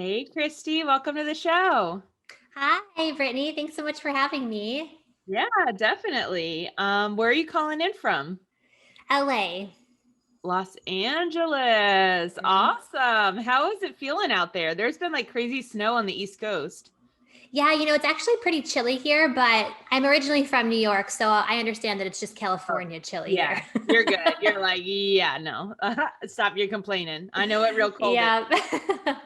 Hey, Kristy, welcome to the show. Hi, Brittany. Thanks so much for having me. Yeah, definitely. Where are you calling in from? LA. Los Angeles. Mhm. Awesome. How is it feeling out there? There's been like crazy snow on the East Coast. Yeah, it's actually pretty chilly here, but I'm originally from New York, so I understand that it's just Oh, California chilly here. yeah, you're good. You're like, yeah, no, stop your complaining. I know what real cold is. Yeah.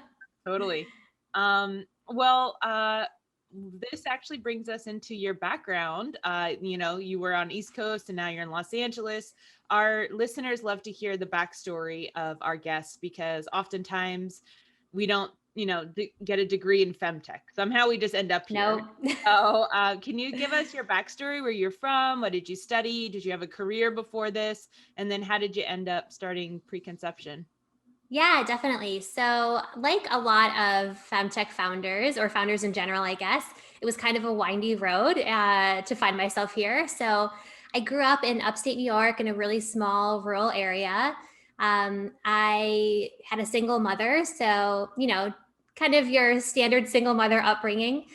Totally. Well, this actually brings us into your background. You were on East Coast and now you're in Los Angeles. Our listeners love to hear the backstory of our guests because oftentimes we don't, get a degree in Femtech. Somehow we just end up here. No. So, can you give us your backstory, where you're from? What did you study? Did you have a career before this? And then how did you end up starting PreConception? Yeah, definitely. So, like a lot of femtech founders or founders in general, I guess, it was kind of a windy road to find myself here. So, I grew up in upstate New York in a really small rural area. I had a single mother. So, kind of your standard single mother upbringing.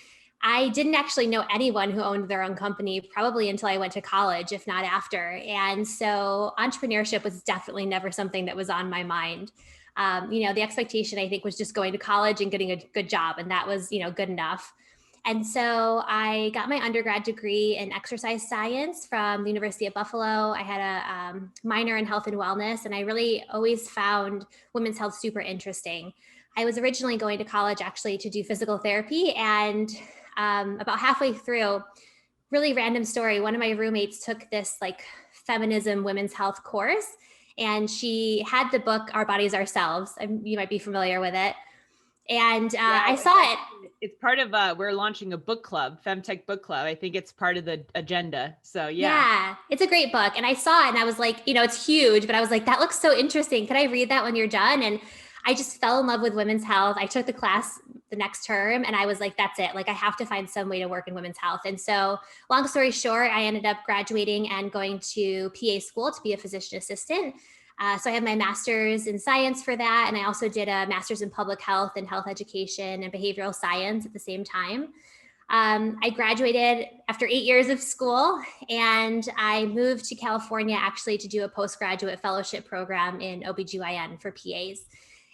I didn't actually know anyone who owned their own company probably until I went to college, if not after. And so, entrepreneurship was definitely never something that was on my mind. The expectation I think was just going to college and getting a good job, and that was, good enough. And so I got my undergrad degree in exercise science from the University of Buffalo. I had a minor in health and wellness, and I really always found women's health super interesting. I was originally going to college actually to do physical therapy, and about halfway through, really random story, one of my roommates took this like feminism women's health course, and she had the book Our Bodies Ourselves. You might be familiar with it. And Yeah, I it's saw it. actually it's part of we're launching a book club, Femtech book club. I think it's part of the agenda. So yeah. Yeah, it's a great book. And I saw it and I was like, it's huge, but I was like, that looks so interesting. Could I read that when you're done? And I just fell in love with women's health. I took the class the next term and I was like, that's it. Like, I have to find some way to work in women's health. And so, long story short, I ended up graduating and going to PA school to be a physician assistant. So I have my master's in science for that. And I also did a master's in public health and health education and behavioral science at the same time. I graduated after 8 years of school, and I moved to California actually to do a postgraduate fellowship program in OBGYN for PAs.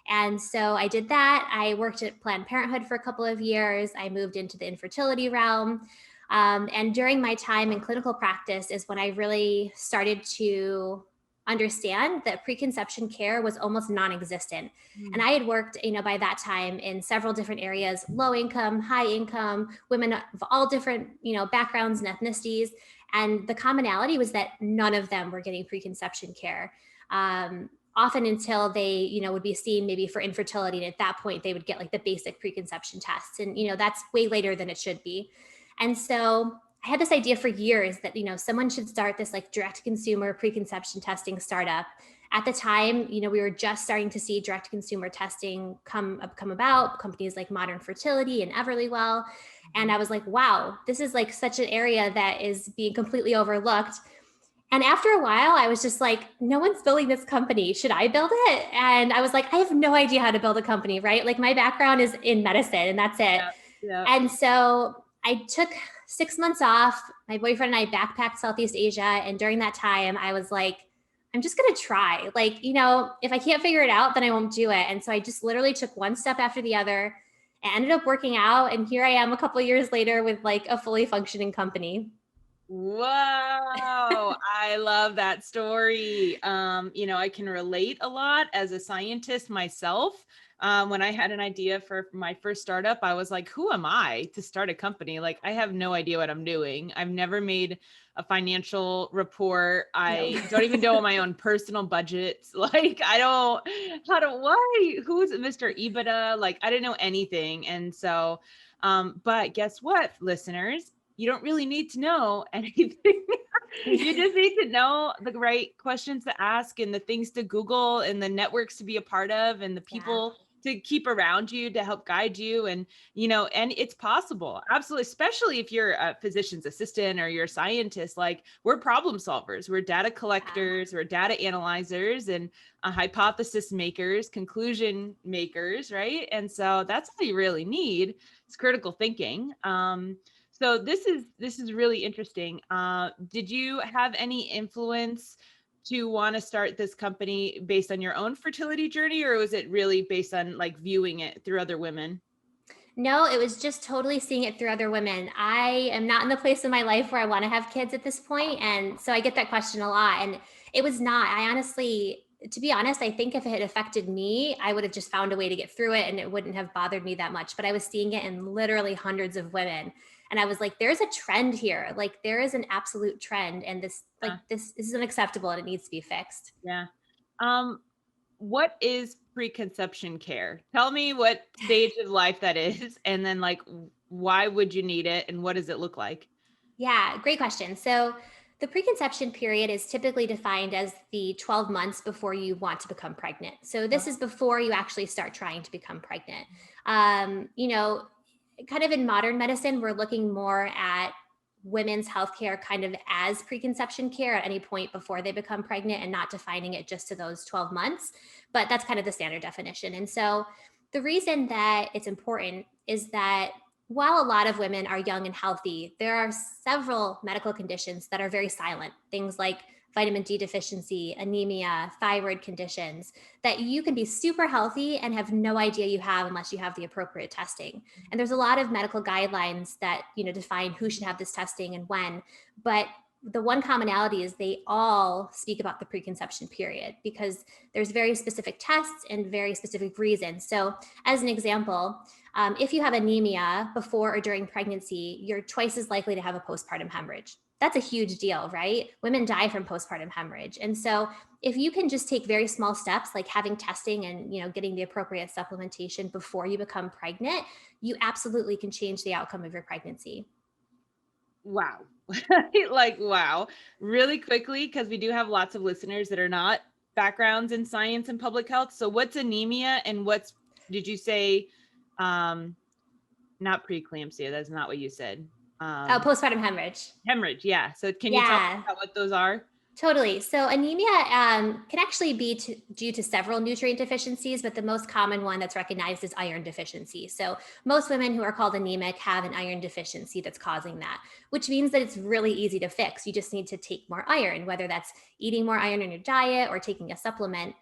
And so I did that. I worked at Planned Parenthood for a couple of years. I moved into the infertility realm. And during my time in clinical practice is when I really started to understand that preconception care was almost non-existent. And I had worked, by that time in several different areas, low income, high income, women of all different, backgrounds and ethnicities. And the commonality was that none of them were getting preconception care. Often until they, would be seen maybe for infertility. And at that point, they would get like the basic preconception tests. And, that's way later than it should be. And so I had this idea for years that, someone should start this like direct consumer preconception testing startup. At the time, we were just starting to see direct consumer testing come about, companies like Modern Fertility and Everlywell. And I was like, wow, this is like such an area that is being completely overlooked. And after a while, I was just like, no one's building this company. Should I build it? And I was like, I have no idea how to build a company, right? Like, my background is in medicine and that's it. Yeah. Yeah. And so I took 6 months off. My boyfriend and I backpacked Southeast Asia. And during that time, I was like, I'm just going to try. Like, if I can't figure it out, then I won't do it. And so I just literally took one step after the other and ended up working out. And here I am a couple of years later with like a fully functioning company. Whoa, I love that story. I can relate a lot as a scientist myself. When I had an idea for my first startup, I was like, who am I to start a company? Like, I have no idea what I'm doing. I've never made a financial report. I don't even know my own personal budgets. Like, who's Mr. EBITDA? Like, I didn't know anything. And so, but guess what, listeners? You don't really need to know anything. You just need to know the right questions to ask and the things to Google and the networks to be a part of and the people to keep around you to help guide you. And, and it's possible. Absolutely. Especially if you're a physician's assistant or you're a scientist, like we're problem solvers, we're data collectors, we're data analyzers and hypothesis makers, conclusion makers. Right. And so that's all you really need. It's critical thinking. So this is really interesting. Did you have any influence to want to start this company based on your own fertility journey, or was it really based on like viewing it through other women? No, it was just totally seeing it through other women. I am not in the place in my life where I want to have kids at this point, and so I get that question a lot. And it was not. I honestly, to be honest, I think if it had affected me, I would have just found a way to get through it and it wouldn't have bothered me that much. But I was seeing it in literally hundreds of women. And I was like, there's a trend here. Like there is an absolute trend. And this is unacceptable and it needs to be fixed. Yeah. What is preconception care? Tell me what stage of life that is, and then like, why would you need it and what does it look like? Yeah, great question. So the preconception period is typically defined as the 12 months before you want to become pregnant. So this is before you actually start trying to become pregnant. Kind of in modern medicine, we're looking more at women's healthcare kind of as preconception care at any point before they become pregnant and not defining it just to those 12 months. But that's kind of the standard definition. And so the reason that it's important is that while a lot of women are young and healthy, there are several medical conditions that are very silent. Things like vitamin D deficiency, anemia, thyroid conditions that you can be super healthy and have no idea you have unless you have the appropriate testing. And there's a lot of medical guidelines that, define who should have this testing and when, but the one commonality is they all speak about the preconception period because there's very specific tests and very specific reasons. So as an example, if you have anemia before or during pregnancy, you're twice as likely to have a postpartum hemorrhage. That's a huge deal, right? Women die from postpartum hemorrhage. And so if you can just take very small steps like having testing and getting the appropriate supplementation before you become pregnant, you absolutely can change the outcome of your pregnancy. Wow. Like, wow. Really quickly, because we do have lots of listeners that are not backgrounds in science and public health. So what's anemia and did you say, not preeclampsia? That's not what you said. Postpartum hemorrhage. Hemorrhage. Yeah. So can you tell me about what those are? Totally. So anemia can actually be due to several nutrient deficiencies, but the most common one that's recognized is iron deficiency. So most women who are called anemic have an iron deficiency that's causing that, which means that it's really easy to fix. You just need to take more iron, whether that's eating more iron in your diet or taking a supplement.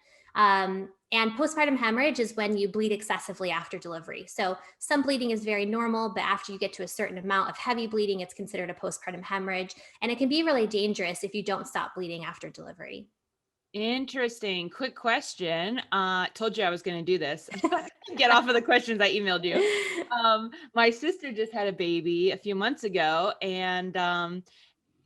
And postpartum hemorrhage is when you bleed excessively after delivery. So some bleeding is very normal, but after you get to a certain amount of heavy bleeding, it's considered a postpartum hemorrhage. And it can be really dangerous if you don't stop bleeding after delivery. Interesting. Quick question. Told you I was going to do this. Get off of the questions I emailed you. My sister just had a baby a few months ago, and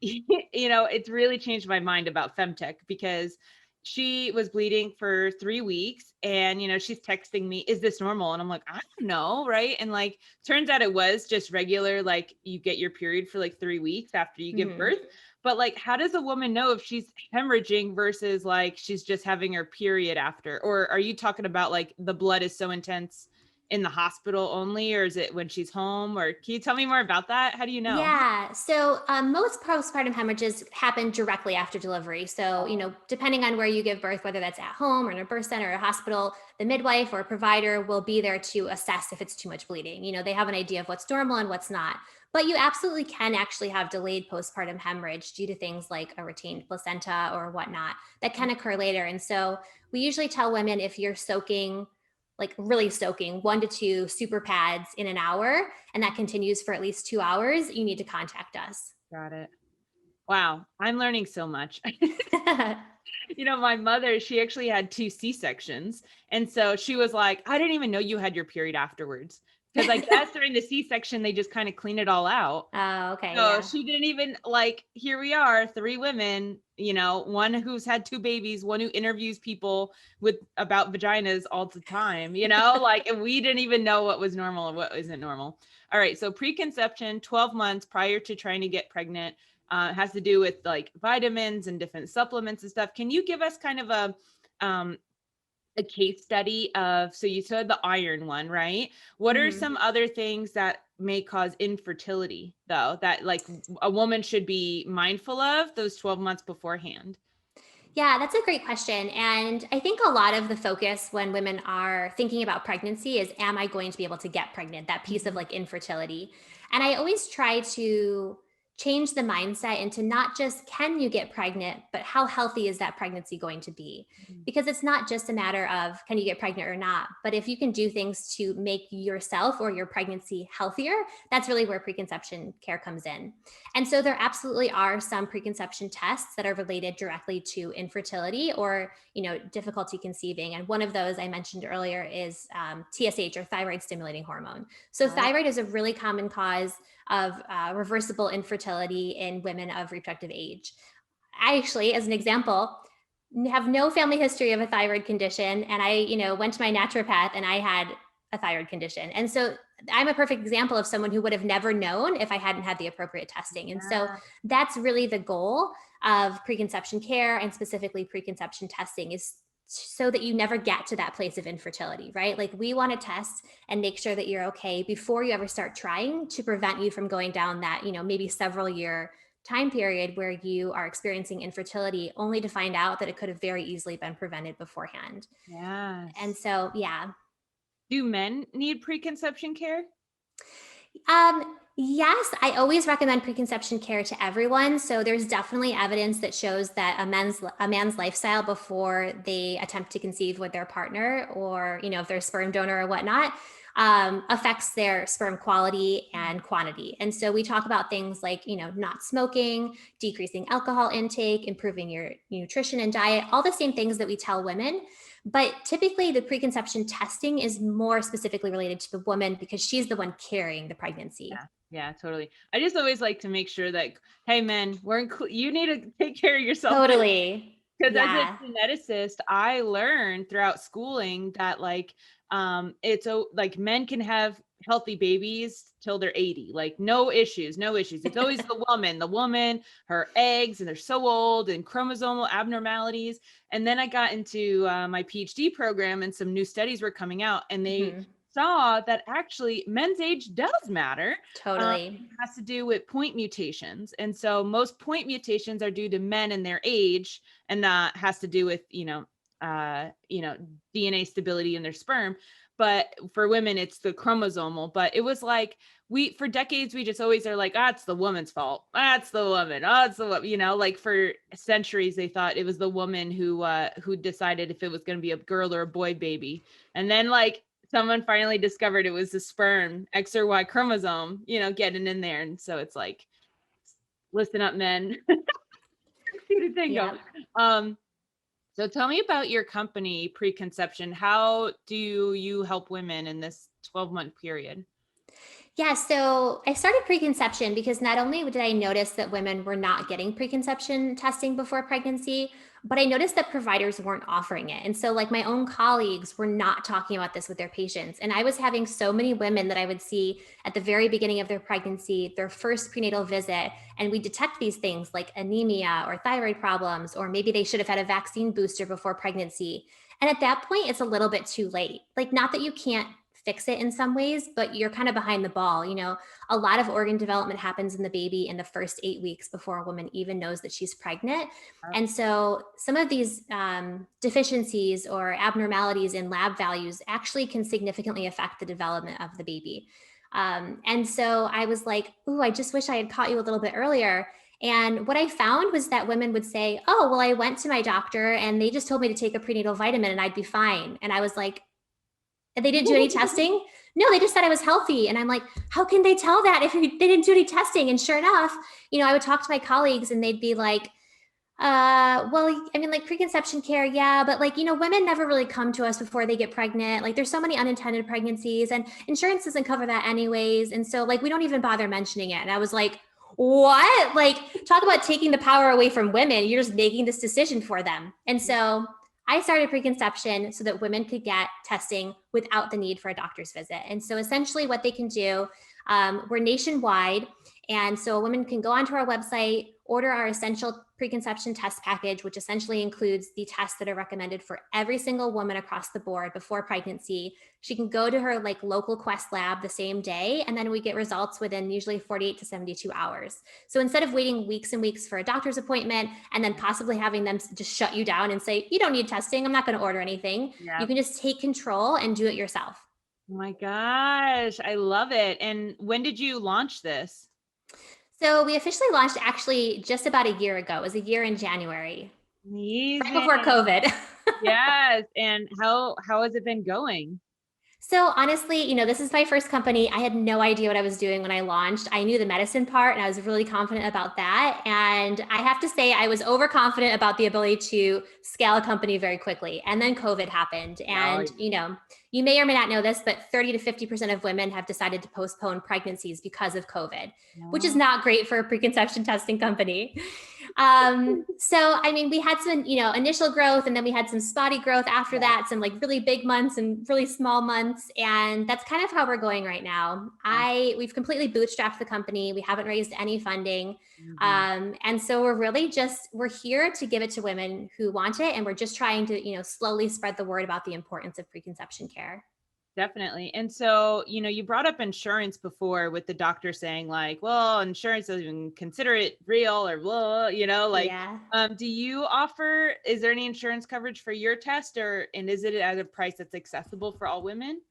it's really changed my mind about Femtech because she was bleeding for 3 weeks and, she's texting me, is this normal? And I'm like, I don't know. Right. And like, turns out it was just regular. Like you get your period for like 3 weeks after you give birth. But like, how does a woman know if she's hemorrhaging versus like, she's just having her period after? Or are you talking about like the blood is so intense in the hospital only, or is it when she's home? Or can you tell me more about that? How do you know? Yeah. So most postpartum hemorrhages happen directly after delivery. So, depending on where you give birth, whether that's at home or in a birth center or a hospital, the midwife or provider will be there to assess if it's too much bleeding. They have an idea of what's normal and what's not. But you absolutely can actually have delayed postpartum hemorrhage due to things like a retained placenta or whatnot that can occur later. And so we usually tell women if you're really soaking 1 to 2 super pads in an hour, and that continues for at least 2 hours, you need to contact us. Got it. Wow. I'm learning so much. My mother, she actually had 2 C-sections. And so she was like, I didn't even know you had your period afterwards. Because I guess during the C-section, they just kind of clean it all out. Oh, okay. So yeah. She didn't even here we are, 3 women, one who's had 2 babies, one who interviews people about vaginas all the time, and we didn't even know what was normal and what isn't normal. All right. So preconception, 12 months prior to trying to get pregnant, has to do with like vitamins and different supplements and stuff. Can you give us kind of a a case study of, so you said the iron one, right? What are some other things that may cause infertility though, that like a woman should be mindful of those 12 months beforehand? Yeah, that's a great question. And I think a lot of the focus when women are thinking about pregnancy is, am I going to be able to get pregnant? That piece of like infertility. And I always try to change the mindset into not just can you get pregnant, but how healthy is that pregnancy going to be? Because it's not just a matter of can you get pregnant or not, but if you can do things to make yourself or your pregnancy healthier, that's really where preconception care comes in. And so there absolutely are some preconception tests that are related directly to infertility or, difficulty conceiving. And one of those I mentioned earlier is TSH, or thyroid stimulating hormone. So Oh, thyroid is a really common cause of reversible infertility in women of reproductive age. I actually, as an example, have no family history of a thyroid condition. And I, went to my naturopath and I had a thyroid condition. And so I'm a perfect example of someone who would have never known if I hadn't had the appropriate testing. And so yeah. that's really the goal of preconception care, and specifically preconception testing, is so that you never get to that place of infertility, right? Like we want to test and make sure that you're okay before you ever start trying, to prevent you from going down that, maybe several year time period where you are experiencing infertility only to find out that it could have very easily been prevented beforehand. And Yes. so, yeah. Do men need preconception care? Yes, I always recommend preconception care to everyone. So there's definitely evidence that shows that a man's lifestyle before they attempt to conceive with their partner, or if they're a sperm donor or whatnot, affects their sperm quality and quantity. And so we talk about things like not smoking, decreasing alcohol intake, improving your nutrition and diet, all the same things that we tell women. But typically, the preconception testing is more specifically related to the woman because she's the one carrying the pregnancy. Yeah, yeah, totally. I just always like to make sure that, hey, men, you need to take care of yourself too. Totally. Because as a Yeah. geneticist, I learned throughout schooling that like men can have healthy babies till they're 80, like no issues, no issues. It's always the woman, her eggs, and they're so old, and chromosomal abnormalities. And then I got into my PhD program, and some new studies were coming out, and they Mhm. saw that actually men's age does matter. Totally. It has to do with point mutations. And so most point mutations are due to men and their age, and that has to do with DNA stability in their sperm. But for women it's the chromosomal. But it was like, we for decades we just always are like, it's the woman's fault, that's the woman, it's the woman, like for centuries they thought it was the woman who decided if it was going to be a girl or a boy baby. And then like someone finally discovered it was the sperm, X or Y chromosome, getting in there. And so it's like, listen up, men. Tango. Yeah. Um, so tell me about your company, PreConception. How do you help women in this 12-month period? Yeah, so I started preconception because not only did I notice that women were not getting preconception testing before pregnancy, but I noticed that providers weren't offering it. And so, like, my own colleagues were not talking about this with their patients. And I was having so many women that I would see at the very beginning of their pregnancy, their first prenatal visit, and we detect these things like anemia or thyroid problems, or maybe they should have had a vaccine booster before pregnancy. And at that point, it's a little bit too late. Like, not that you can't fix it in some ways, but you're kind of behind the ball. A lot of organ development happens in the baby in the first 8 weeks before a woman even knows that she's pregnant. And so some of these deficiencies or abnormalities in lab values actually can significantly affect the development of the baby. And so I was like, ooh, I just wish I had caught you a little bit earlier. And what I found was that women would say, oh, well, I went to my doctor and they just told me to take a prenatal vitamin and I'd be fine. And I was like, and they didn't do any testing? No, they just said I was healthy. And I'm like, how can they tell that if they didn't do any testing? And sure enough, I would talk to my colleagues and they'd be like, well, I mean, like preconception care, yeah, but like, women never really come to us before they get pregnant. Like there's so many unintended pregnancies and insurance doesn't cover that anyways. And so like, we don't even bother mentioning it. And I was like, what? Like, talk about taking the power away from women. You're just making this decision for them. And so I started preconception so that women could get testing without the need for a doctor's visit. And so essentially what they can do, we're nationwide. And so a woman can go onto our website, order our essential preconception test package, which essentially includes the tests that are recommended for every single woman across the board before pregnancy. She can go to her like local Quest lab the same day, and then we get results within usually 48 to 72 hours. So instead of waiting weeks and weeks for a doctor's appointment and then possibly having them just shut you down and say, you don't need testing, I'm not going to order anything, Yeah. you can just take control and do it yourself. Oh my gosh, I love it. And when did you launch this? So we officially launched actually just about a year ago. It was a year in January, right before Amazing. COVID. Yes. And how has it been going? So honestly, this is my first company. I had no idea what I was doing when I launched. I knew the medicine part and I was really confident about that. And I have to say, I was overconfident about the ability to scale a company very quickly. And then COVID happened. Oh, And, you may or may not know this, but 30 to 50% of women have decided to postpone pregnancies because of COVID, which is no. not great for a preconception testing company. So, I mean, we had some, initial growth, and then we had some spotty growth after that, some like really big months and really small months. And that's kind of how we're going right now. We've completely bootstrapped the company. We haven't raised any funding. And so we're here to give it to women who want it. And we're just trying to, slowly spread the word about the importance of preconception care. Definitely. And so, you brought up insurance before with the doctor saying like, well, insurance doesn't even consider it real or blah, Yeah. is there any insurance coverage for your test and is it at a price that's accessible for all women?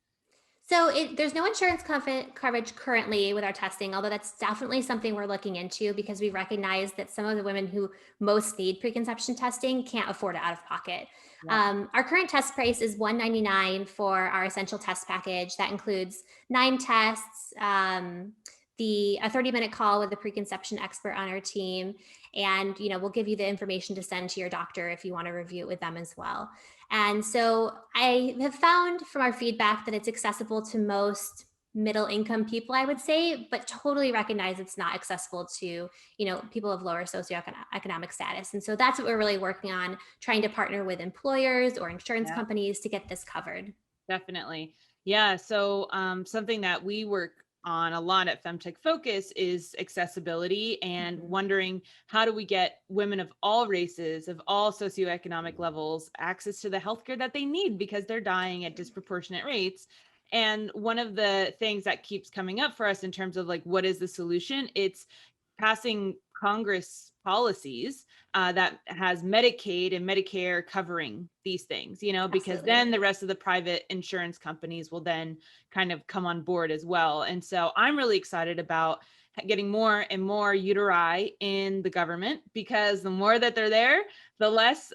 So there's no insurance coverage currently with our testing, although that's definitely something we're looking into because we recognize that some of the women who most need preconception testing can't afford it out of pocket. Yeah. Our current test price is $199 for our essential test package. That includes 9 tests, a 30-minute call with a preconception expert on our team, and we'll give you the information to send to your doctor if you want to review it with them as well. And so I have found from our feedback that it's accessible to most middle income people, I would say, but totally recognize it's not accessible to, people of lower socioeconomic status. And so that's what we're really working on, trying to partner with employers or insurance Yeah. companies to get this covered. Definitely. Yeah. So something that we work on a lot at Femtech Focus is accessibility and wondering how do we get women of all races, of all socioeconomic levels, access to the healthcare that they need because they're dying at disproportionate rates. And one of the things that keeps coming up for us in terms of like, what is the solution? It's passing Congress policies that has Medicaid and Medicare covering these things, because Absolutely. then the rest of the private insurance companies will then kind of come on board as well. And so I'm really excited about getting more and more uteri in the government because the more that they're there, the less,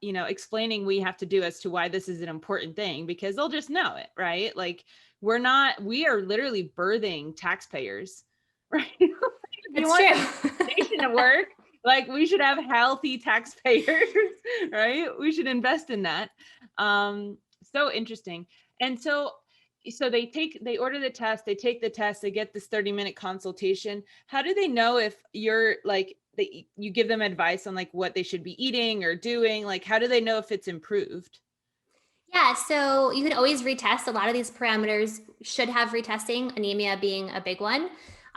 explaining we have to do as to why this is an important thing because they'll just know it, right? Like we are literally birthing taxpayers, right? If you That's want true. the nation to work, like we should have healthy taxpayers, right? We should invest in that. So interesting. And so they order the test, they take the test, they get this 30-minute consultation. How do they know if you're like you give them advice on like what they should be eating or doing? Like how do they know if it's improved? Yeah, so you can always retest. A lot of these parameters should have retesting, anemia being a big one.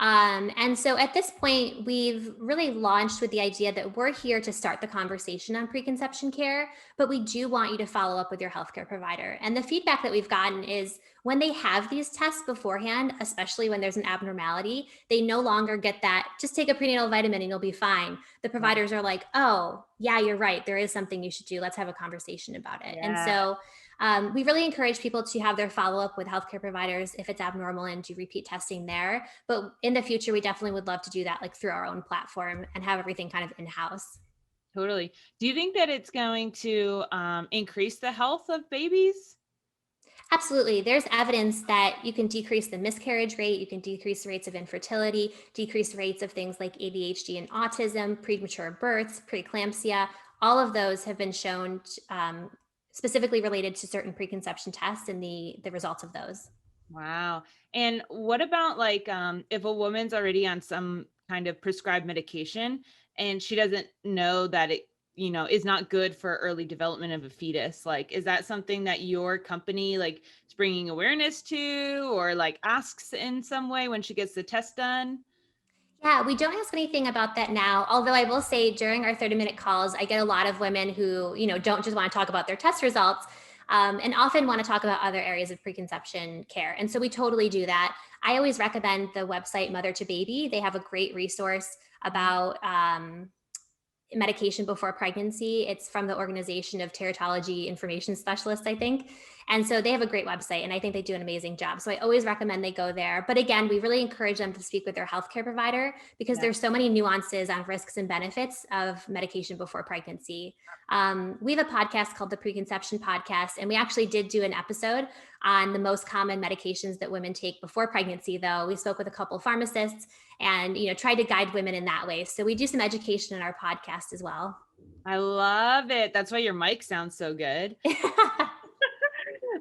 And so at this point, we've really launched with the idea that we're here to start the conversation on preconception care, but we do want you to follow up with your healthcare provider. And the feedback that we've gotten is when they have these tests beforehand, especially when there's an abnormality, they no longer get that, just take a prenatal vitamin and you'll be fine. The providers are like, oh, yeah, you're right. There is something you should do. Let's have a conversation about it. And Yeah. so we really encourage people to have their follow-up with healthcare providers if it's abnormal and do repeat testing there. But in the future, we definitely would love to do that like through our own platform and have everything kind of in-house. Totally. Do you think that it's going to increase the health of babies? Absolutely. There's evidence that you can decrease the miscarriage rate, you can decrease rates of infertility, decrease rates of things like ADHD and autism, premature births, preeclampsia. All of those have been shown specifically related to certain preconception tests and the results of those. Wow. And what about like if a woman's already on some kind of prescribed medication and she doesn't know that it, is not good for early development of a fetus? Like, is that something that your company like is bringing awareness to or like asks in some way when she gets the test done? Yeah, we don't ask anything about that now. Although I will say during our 30-minute calls, I get a lot of women who, don't just want to talk about their test results, and often want to talk about other areas of preconception care. And so we totally do that. I always recommend the website Mother to Baby. They have a great resource about medication before pregnancy. It's from the Organization of Teratology Information Specialists, I think. And so they have a great website, and I think they do an amazing job. So I always recommend they go there. But again, we really encourage them to speak with their healthcare provider because there's so many nuances on risks and benefits of medication before pregnancy. We have a podcast called the PreConception Podcast, and we actually did do an episode on the most common medications that women take before pregnancy, though. We spoke with a couple of pharmacists and tried to guide women in that way. So we do some education in our podcast as well. I love it. That's why your mic sounds so good.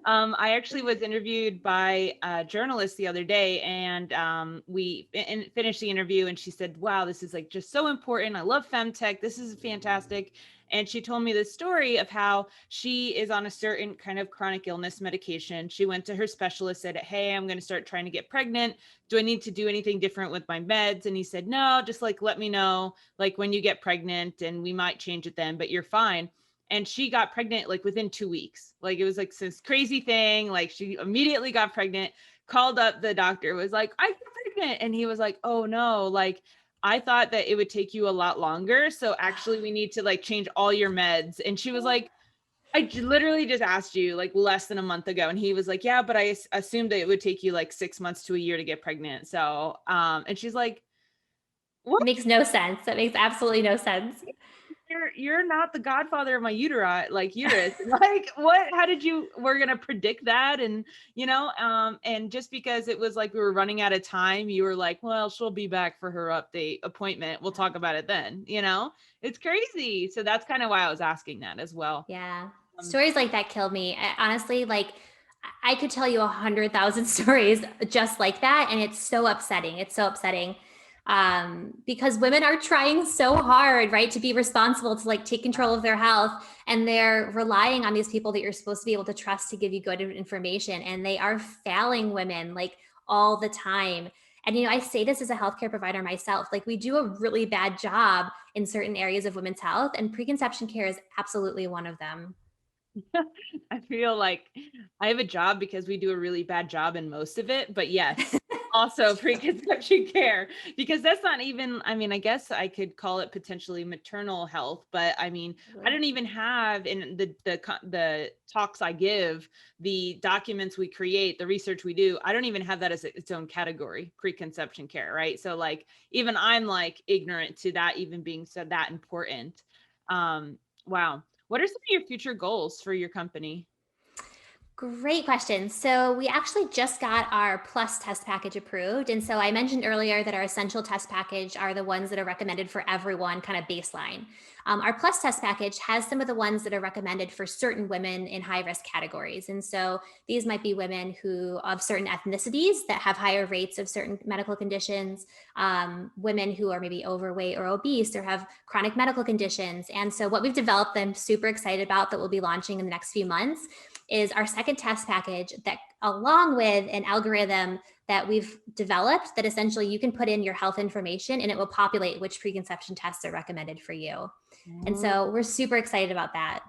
I actually was interviewed by a journalist the other day, and we finished the interview, and she said, wow, this is like just so important. I love Femtech. This is fantastic. And she told me this story of how she is on a certain kind of chronic illness medication. She went to her specialist, said, hey, I'm going to start trying to get pregnant. Do I need to do anything different with my meds? And he said, no, just like, let me know, like when you get pregnant, and we might change it then, but you're fine. And she got pregnant like within 2 weeks. Like it was like this crazy thing. Like she immediately got pregnant, called up the doctor, was like, I got pregnant. And he was like, oh no, like I thought that it would take you a lot longer. So actually we need to like change all your meds. And she was like, I literally just asked you like less than a month ago. And he was like, yeah, but I assumed that it would take you like 6 months to a year to get pregnant. So, and she's like, what? It makes no sense. That makes absolutely no sense. You're not the godfather of my uterus, like what, how did we're going to predict that? And, and just because it was like, we were running out of time, you were like, well, she'll be back for her appointment. We'll talk about it then, it's crazy. So that's kind of why I was asking that as well. Yeah. Stories like that kill me. Honestly, like I could tell you 100,000 stories just like that. And it's so upsetting. Because women are trying so hard, right, to be responsible, to like take control of their health, and they're relying on these people that you're supposed to be able to trust to give you good information, and they are failing women like all the time. And I say this as a healthcare provider myself, like we do a really bad job in certain areas of women's health, and preconception care is absolutely one of them. I feel like I have a job because we do a really bad job in most of it, but yes, also preconception care, because that's not even, I mean, I guess I could call it potentially maternal health, but I mean, I don't even have in the talks I give, the documents we create, the research we do, I don't even have that as its own category, preconception care, right? So like, even I'm like ignorant to that even being so that important. Wow. What are some of your future goals for your company? Great question. So we actually just got our plus test package approved. And so I mentioned earlier that our essential test package are the ones that are recommended for everyone, kind of baseline. Our plus test package has some of the ones that are recommended for certain women in high risk categories. And so these might be women who of certain ethnicities that have higher rates of certain medical conditions, women who are maybe overweight or obese or have chronic medical conditions. And so what we've developed, that I'm super excited about, that we'll be launching in the next few months, is our second test package that, along with an algorithm that we've developed, that essentially you can put in your health information and it will populate which preconception tests are recommended for you. And so we're super excited about that.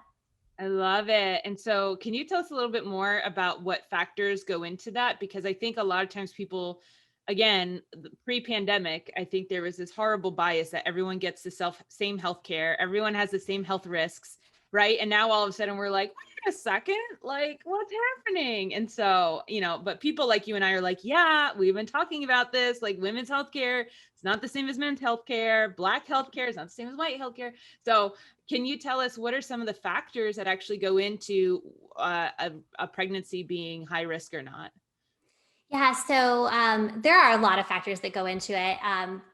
I love it. And so can you tell us a little bit more about what factors go into that? Because I think a lot of times people, again, pre-pandemic, I think there was this horrible bias that everyone gets the same healthcare. Everyone has the same health risks, right? And now all of a sudden we're like, wait a second, like what's happening? And so, but people like you and I are like, yeah, we've been talking about this, like women's healthcare, it's not the same as men's healthcare. Black healthcare is not the same as white healthcare. So can you tell us what are some of the factors that actually go into a pregnancy being high risk or not? Yeah, so there are a lot of factors that go into it.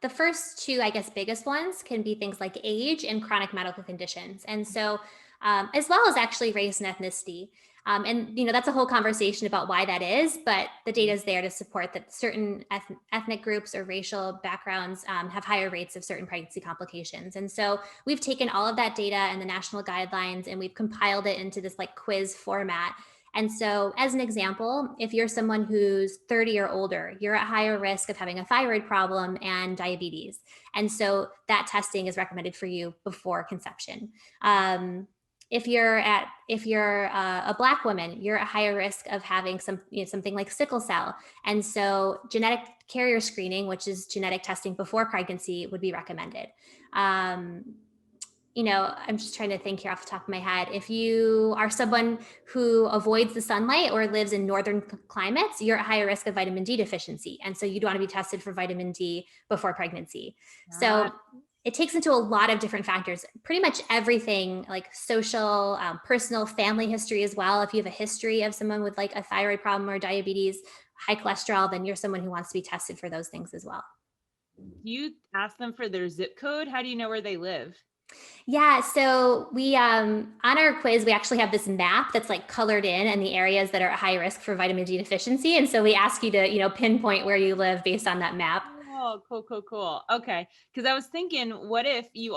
The first two, I guess, biggest ones can be things like age and chronic medical conditions. And so, as well as actually race and ethnicity. And, that's a whole conversation about why that is, but the data is there to support that certain ethnic groups or racial backgrounds have higher rates of certain pregnancy complications. And so we've taken all of that data and the national guidelines and we've compiled it into this like quiz format. And so as an example, if you're someone who's 30 or older, you're at higher risk of having a thyroid problem and diabetes. And so that testing is recommended for you before conception. If you're a Black woman, you're at higher risk of having something like sickle cell. And so genetic carrier screening, which is genetic testing before pregnancy, would be recommended. I'm just trying to think here off the top of my head. If you are someone who avoids the sunlight or lives in northern climates, you're at higher risk of vitamin D deficiency. And so you'd want to be tested for vitamin D before pregnancy. So it takes into a lot of different factors, pretty much everything, like social, personal, family history as well. If you have a history of someone with like a thyroid problem or diabetes, high cholesterol, then you're someone who wants to be tested for those things as well. Do you ask them for their zip code? How do you know where they live? Yeah. So we, on our quiz, we actually have this map that's like colored in and the areas that are at high risk for vitamin D deficiency. And so we ask you to, pinpoint where you live based on that map. Oh, cool. Okay. Cause I was thinking, what if you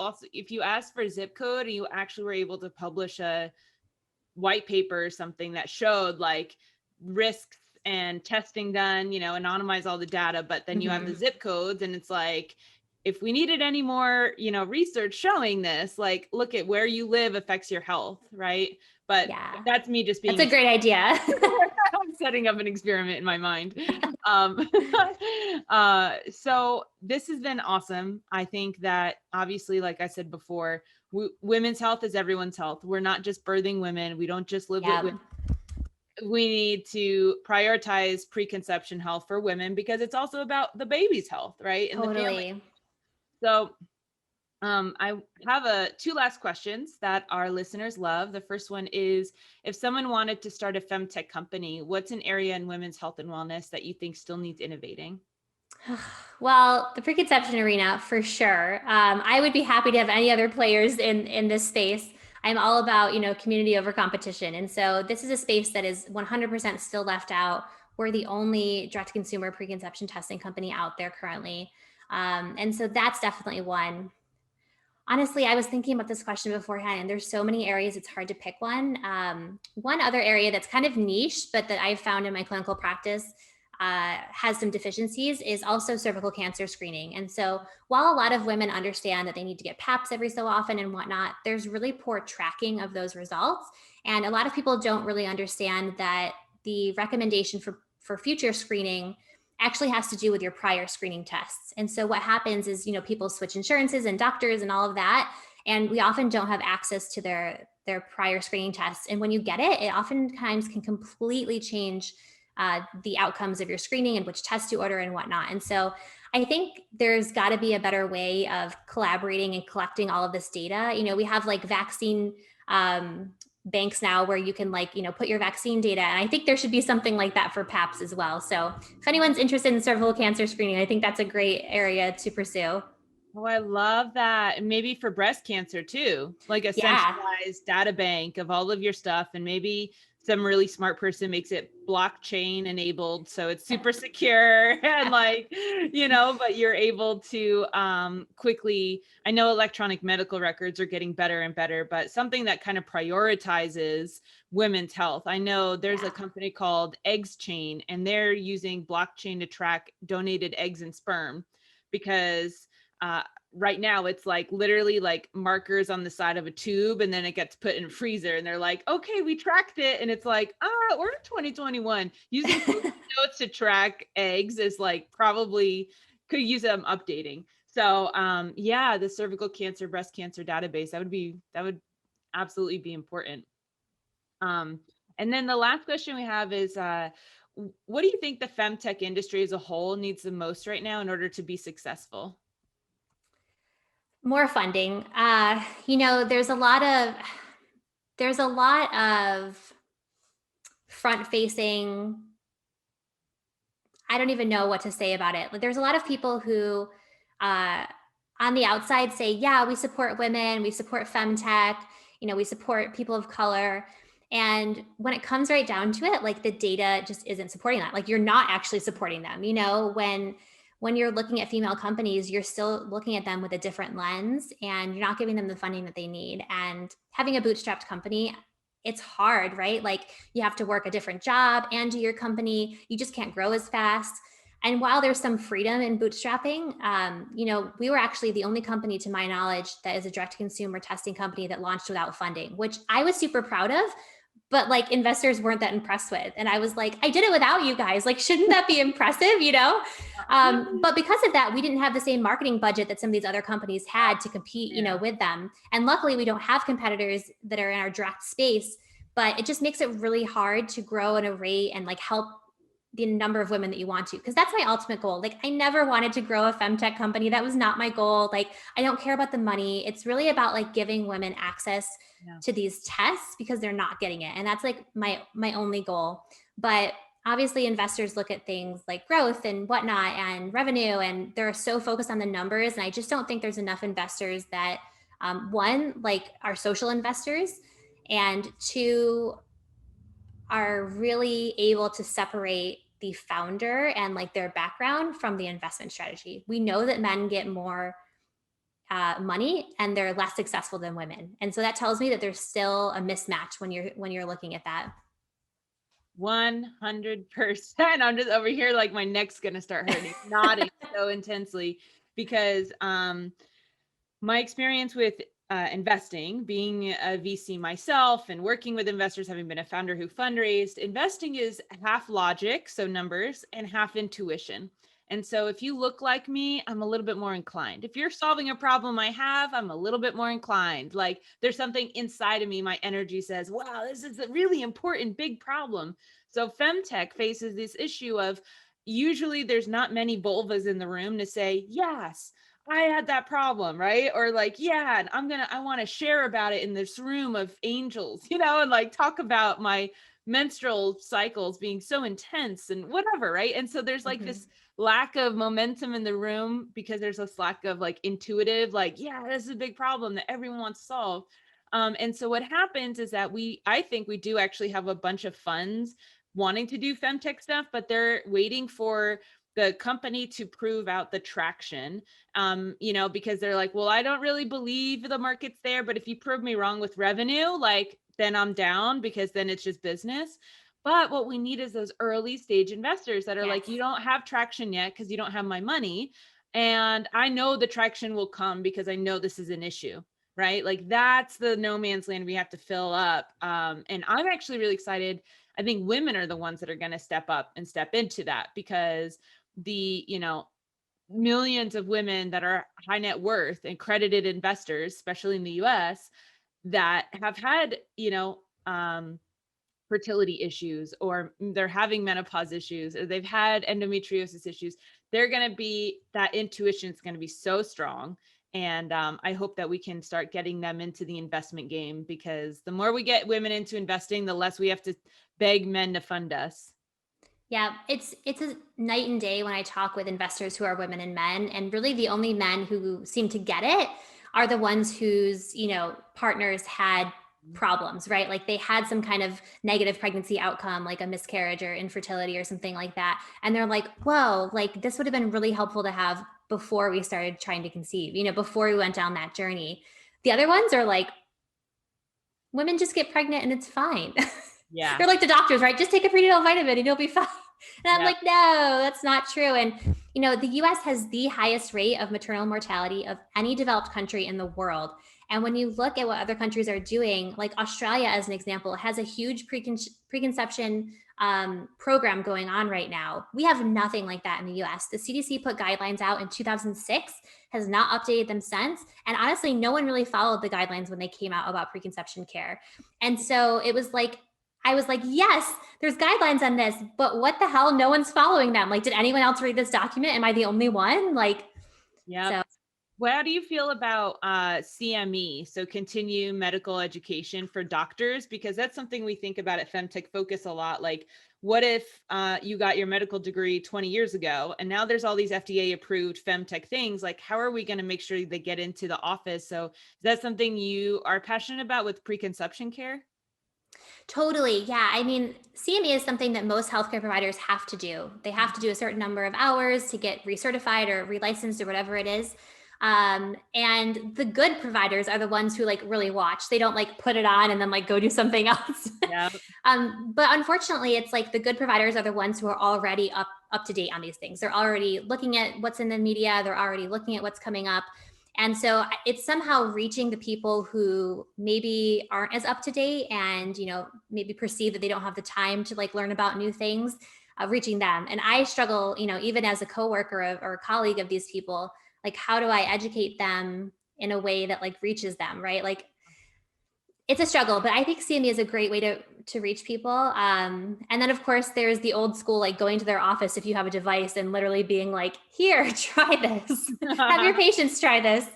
asked for zip code and you actually were able to publish a white paper or something that showed like risks and testing done, anonymize all the data, but then you have the zip codes and it's like, if we needed any more, research showing this, like, look at where you live affects your health, right? But that's me just being. That's a great idea. I'm setting up an experiment in my mind. So this has been awesome. I think that obviously, like I said before, women's health is everyone's health. We're not just birthing women. We don't just live with women. We need to prioritize preconception health for women because it's also about the baby's health, right? And the family. So I have two last questions that our listeners love. The first one is, if someone wanted to start a femtech company, what's an area in women's health and wellness that you think still needs innovating? Well, the preconception arena, for sure. I would be happy to have any other players in this space. I'm all about, community over competition. And so this is a space that is 100% still left out. We're the only direct-to-consumer preconception testing company out there currently. And so that's definitely one. Honestly, I was thinking about this question beforehand, and there's so many areas it's hard to pick one. One other area that's kind of niche, but that I've found in my clinical practice has some deficiencies is also cervical cancer screening. And so while a lot of women understand that they need to get PAPs every so often and whatnot, there's really poor tracking of those results. And a lot of people don't really understand that the recommendation for future screening actually has to do with your prior screening tests. And so what happens is, people switch insurances and doctors and all of that. And we often don't have access to their prior screening tests. And when you get it, it oftentimes can completely change the outcomes of your screening and which tests you order and whatnot. And so I think there's got to be a better way of collaborating and collecting all of this data. We have like vaccine banks now where you can put your vaccine data. And I think there should be something like that for PAPs as well. So if anyone's interested in cervical cancer screening, I think that's a great area to pursue. Oh, I love that. And maybe for breast cancer too, like a centralized data bank of all of your stuff. And maybe some really smart person makes it blockchain enabled. So it's super secure and but you're able to quickly, I know electronic medical records are getting better and better, but something that kind of prioritizes women's health. I know there's a company called Eggs Chain, and they're using blockchain to track donated eggs and sperm because right now it's like literally like markers on the side of a tube, and then it gets put in a freezer, and they're like, okay, we tracked it. And it's like, we're in 2021. Using notes to track eggs is like probably could use them updating. So the cervical cancer, breast cancer database, that would absolutely be important. And then the last question we have is, what do you think the femtech industry as a whole needs the most right now in order to be successful? More funding. There's a lot of front-facing, I don't even know what to say about it. There's a lot of people who on the outside say, yeah, we support women, we support femtech, we support people of color. And when it comes right down to it, like the data just isn't supporting that. Like you're not actually supporting them. When you're looking at female companies, you're still looking at them with a different lens, and you're not giving them the funding that they need. And having a bootstrapped company, it's hard, right? Like you have to work a different job and do your company. You just can't grow as fast. And while there's some freedom in bootstrapping, we were actually the only company, to my knowledge, that is a direct to consumer testing company that launched without funding, which I was super proud of. But like investors weren't that impressed with. And I was like, I did it without you guys. Like, shouldn't that be impressive, But because of that, we didn't have the same marketing budget that some of these other companies had to compete, with them. And luckily, we don't have competitors that are in our direct space, but it just makes it really hard to grow at a rate and like help the number of women that you want to, because that's my ultimate goal. Like I never wanted to grow a femtech company. That was not my goal. Like I don't care about the money. It's really about like giving women access to these tests because they're not getting it. And that's like my only goal. But obviously investors look at things like growth and whatnot and revenue, and they're so focused on the numbers. And I just don't think there's enough investors that one, like are social investors, and two, are really able to separate the founder and like their background from the investment strategy. We know that men get more money and they're less successful than women, and so that tells me that there's still a mismatch when you're looking at that. 100%. I'm just over here like my neck's gonna start hurting, nodding so intensely because my experience with investing, being a VC myself and working with investors, having been a founder who fundraised, investing is half logic, so numbers, and half intuition. And so if you look like me, I'm a little bit more inclined. If you're solving a problem I have, I'm a little bit more inclined. Like there's something inside of me, my energy says, wow, this is a really important, big problem. So Femtech faces this issue of usually there's not many vulvas in the room to say, yes, I had that problem, right? Or like, yeah, I want to share about it in this room of angels, and like talk about my menstrual cycles being so intense and whatever, right? And so there's like this lack of momentum in the room because there's this lack of like intuitive, like, yeah, this is a big problem that everyone wants to solve. And so what happens is that I think we do actually have a bunch of funds wanting to do femtech stuff, but they're waiting for the company to prove out the traction, because they're like, well, I don't really believe the market's there, but if you prove me wrong with revenue, like then I'm down because then it's just business. But what we need is those early stage investors that are like, you don't have traction yet because you don't have my money. And I know the traction will come because I know this is an issue, right? Like that's the no man's land we have to fill up. And I'm actually really excited. I think women are the ones that are going to step up and step into that because the, millions of women that are high net worth and credited investors, especially in the US, that have had, fertility issues, or they're having menopause issues, or they've had endometriosis issues. That intuition is going to be so strong. And I hope that we can start getting them into the investment game, because the more we get women into investing, the less we have to beg men to fund us. Yeah, it's a night and day when I talk with investors who are women and men, and really the only men who seem to get it are the ones whose, partners had problems, right? Like they had some kind of negative pregnancy outcome, like a miscarriage or infertility or something like that. And they're like, whoa, like this would have been really helpful to have before we started trying to conceive, before we went down that journey. The other ones are like, women just get pregnant and it's fine. Yeah. They're like the doctors, right? Just take a prenatal vitamin and you'll be fine. And I'm like, no, that's not true. And, the US has the highest rate of maternal mortality of any developed country in the world. And when you look at what other countries are doing, like Australia, as an example, has a huge preconception program going on right now. We have nothing like that in the US. The CDC put guidelines out in 2006, has not updated them since. And honestly, no one really followed the guidelines when they came out about preconception care. And so it was like, I was like, yes, there's guidelines on this, but what the hell? No one's following them. Like, did anyone else read this document? Am I the only one? Like, yeah. So. Well, how do you feel about CME, so continue medical education for doctors? Because that's something we think about at Femtech Focus a lot. Like, what if you got your medical degree 20 years ago and now there's all these FDA approved Femtech things? Like, how are we going to make sure they get into the office? So is that something you are passionate about with preconception care? Totally. Yeah. I mean, CME is something that most healthcare providers have to do. They have to do a certain number of hours to get recertified or relicensed or whatever it is. And the good providers are the ones who like really watch. They don't like put it on and then like go do something else. Yeah. But unfortunately, it's like the good providers are the ones who are already up to date on these things. They're already looking at what's in the media. They're already looking at what's coming up. And so it's somehow reaching the people who maybe aren't as up to date and, you know, maybe perceive that they don't have the time to like learn about new things, reaching them. And I struggle, you know, even as a coworker or a colleague of these people, like, how do I educate them in a way that like reaches them, right? Like, it's a struggle, but I think CME is a great way to reach people. And then of course there's the old school, like going to their office if you have a device and literally being like, here, try this. Have your patients try this.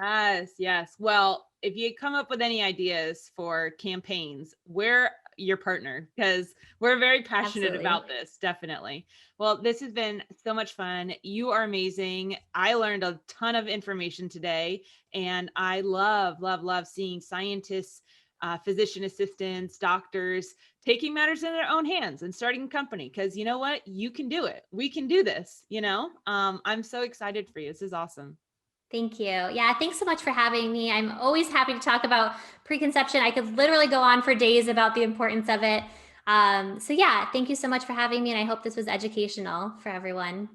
Yes, yes. Well, if you come up with any ideas for campaigns, we're your partner because we're very passionate Absolutely. about this. Definitely. Well, this has been so much fun. You are amazing. I learned a ton of information today, and I love, love, love seeing scientists, physician assistants, doctors taking matters in their own hands and starting a company. Because you know what? You can do it. We can do this. You know, I'm so excited for you. This is awesome. Thank you. Yeah, thanks so much for having me. I'm always happy to talk about preconception. I could literally go on for days about the importance of it. So yeah, thank you so much for having me. And I hope this was educational for everyone.